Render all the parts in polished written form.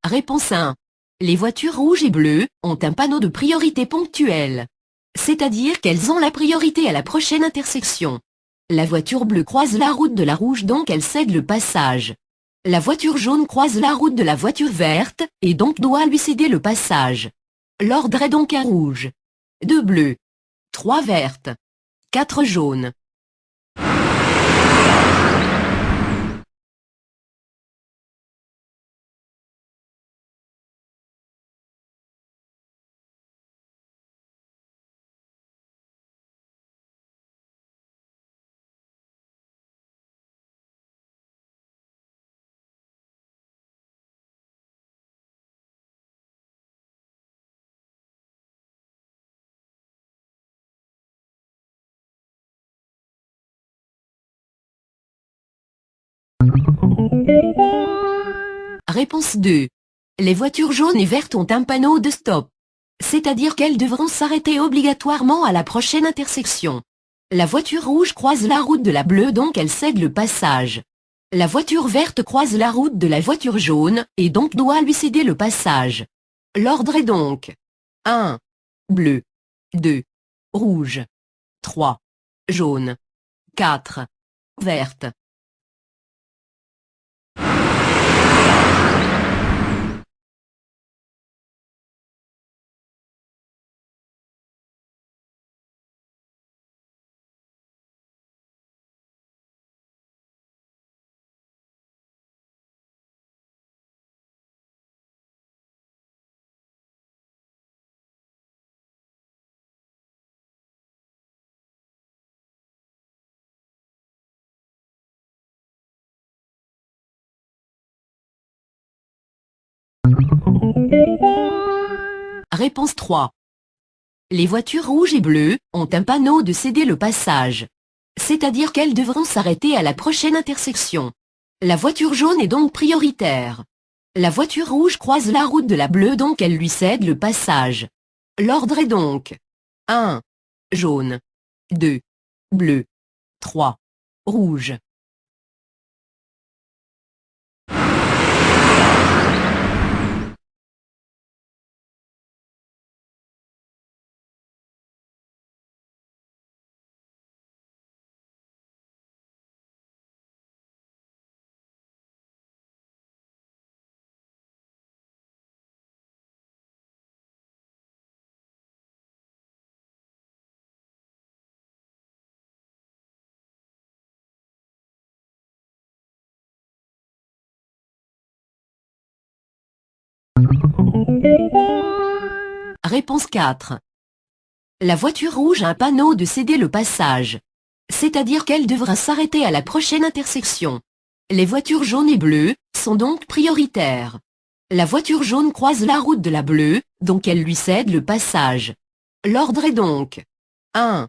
Réponse 1. Les voitures rouges et bleues ont un panneau de priorité ponctuelle. C'est-à-dire qu'elles ont la priorité à la prochaine intersection. La voiture bleue croise la route de la rouge, donc elle cède le passage. La voiture jaune croise la route de la voiture verte et donc doit lui céder le passage. L'ordre est donc 1 rouge, 2 bleus, 3 vertes, 4 jaunes. Réponse 2. Les voitures jaunes et vertes ont un panneau de stop. C'est-à-dire qu'elles devront s'arrêter obligatoirement à la prochaine intersection. La voiture rouge croise la route de la bleue, donc elle cède le passage. La voiture verte croise la route de la voiture jaune et donc doit lui céder le passage. L'ordre est donc 1. Bleu, 2. Rouge, 3. Jaune, 4. Verte. Réponse 3. Les voitures rouges et bleues ont un panneau de céder le passage. C'est-à-dire qu'elles devront s'arrêter à la prochaine intersection. La voiture jaune est donc prioritaire. La voiture rouge croise la route de la bleue, donc elle lui cède le passage. L'ordre est donc 1. Jaune, 2. Bleu, 3. Rouge. Réponse 4. La voiture rouge a un panneau de céder le passage. C'est-à-dire qu'elle devra s'arrêter à la prochaine intersection. Les voitures jaunes et bleues sont donc prioritaires. La voiture jaune croise la route de la bleue, donc elle lui cède le passage. L'ordre est donc 1.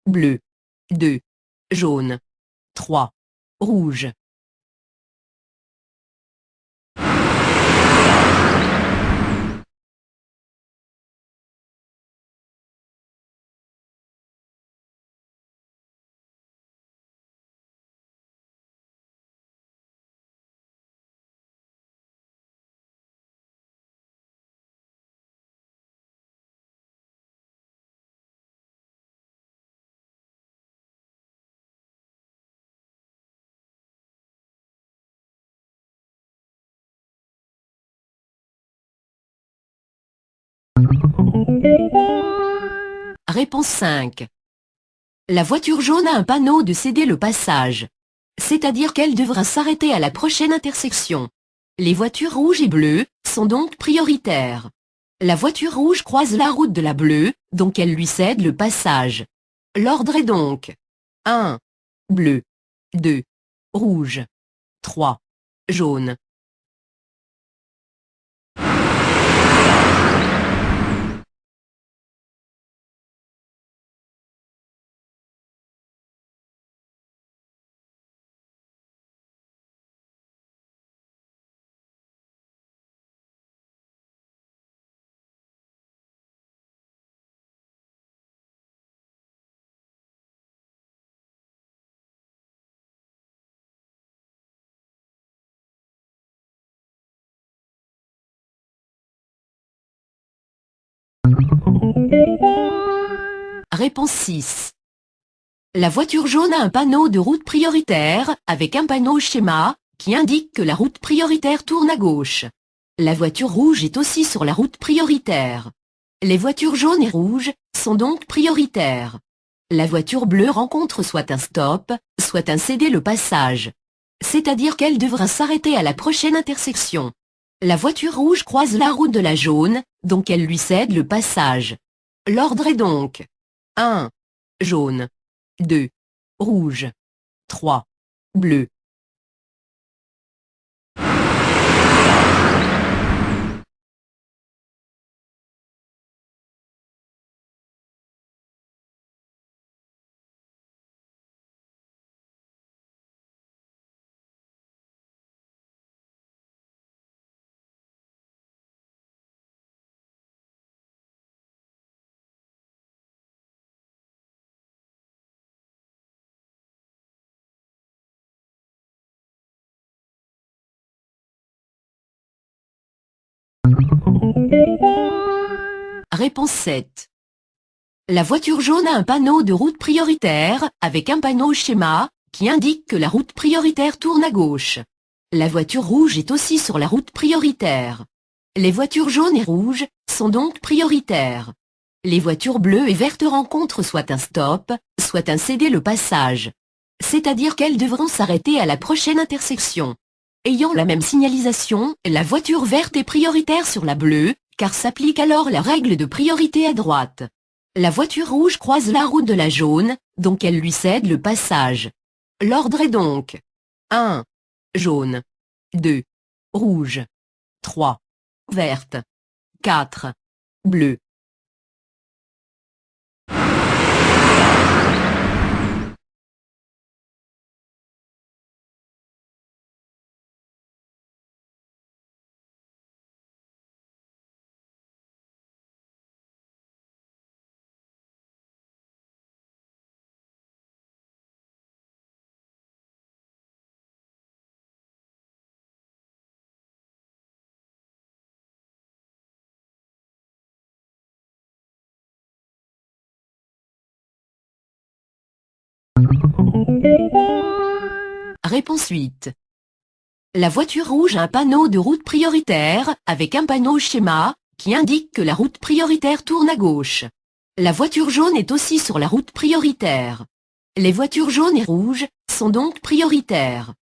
Bleu, 2. Jaune, 3. Rouge. Réponse 5. La voiture jaune a un panneau de céder le passage. C'est-à-dire qu'elle devra s'arrêter à la prochaine intersection. Les voitures rouges et bleues sont donc prioritaires. La voiture rouge croise la route de la bleue, donc elle lui cède le passage. L'ordre est donc 1. Bleu, 2. Rouge, 3. Jaune. Réponse 6. La voiture jaune a un panneau de route prioritaire, avec un panneau schéma, qui indique que la route prioritaire tourne à gauche. La voiture rouge est aussi sur la route prioritaire. Les voitures jaunes et rouges sont donc prioritaires. La voiture bleue rencontre soit un stop, soit un céder le passage. C'est-à-dire qu'elle devra s'arrêter à la prochaine intersection. La voiture rouge croise la route de la jaune, donc elle lui cède le passage. L'ordre est donc 1. Jaune. 2. Rouge. 3. Bleu. Réponse 7. La voiture jaune a un panneau de route prioritaire, avec un panneau schéma, qui indique que la route prioritaire tourne à gauche. La voiture rouge est aussi sur la route prioritaire. Les voitures jaunes et rouges sont donc prioritaires. Les voitures bleues et vertes rencontrent soit un stop, soit un céder le passage. C'est-à-dire qu'elles devront s'arrêter à la prochaine intersection. Ayant la même signalisation, la voiture verte est prioritaire sur la bleue, car s'applique alors la règle de priorité à droite. La voiture rouge croise la route de la jaune, donc elle lui cède le passage. L'ordre est donc 1. Jaune. 2. Rouge. 3. Verte. 4. Bleu. Réponse 8. La voiture rouge a un panneau de route prioritaire, avec un panneau schéma, qui indique que la route prioritaire tourne à gauche. La voiture jaune est aussi sur la route prioritaire. Les voitures jaunes et rouges sont donc prioritaires.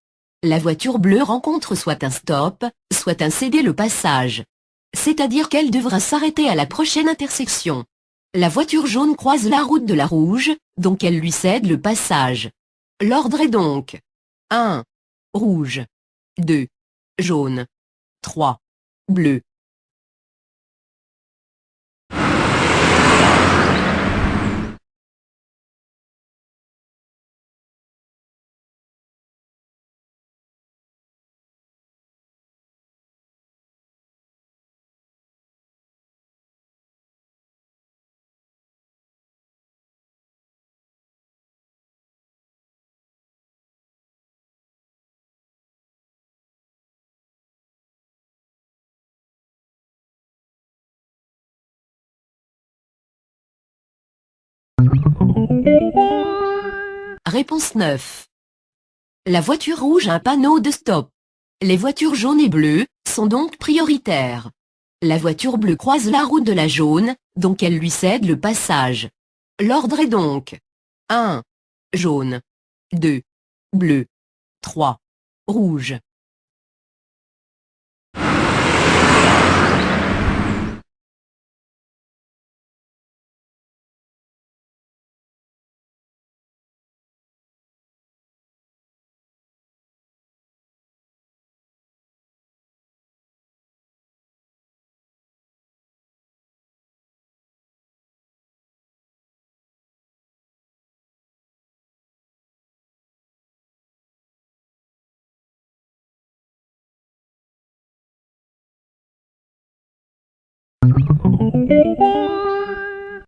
La voiture bleue rencontre soit un stop, soit un céder le passage. C'est-à-dire qu'elle devra s'arrêter à la prochaine intersection. La voiture jaune croise la route de la rouge, donc elle lui cède le passage. L'ordre est donc 1. Rouge. 2. Jaune. 3. Bleu. Réponse 9. La voiture rouge a un panneau de stop. Les voitures jaunes et bleues sont donc prioritaires. La voiture bleue croise la route de la jaune, donc elle lui cède le passage. L'ordre est donc 1. Jaune. 2. Bleu. 3. Rouge.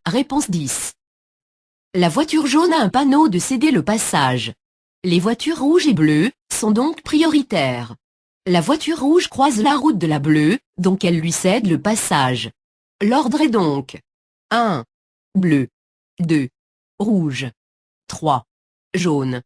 Réponse 10. La voiture jaune a un panneau de céder le passage. Les voitures rouges et bleues sont donc prioritaires. La voiture rouge croise la route de la bleue, donc elle lui cède le passage. L'ordre est donc 1. Bleu. 2. Rouge. 3. Jaune.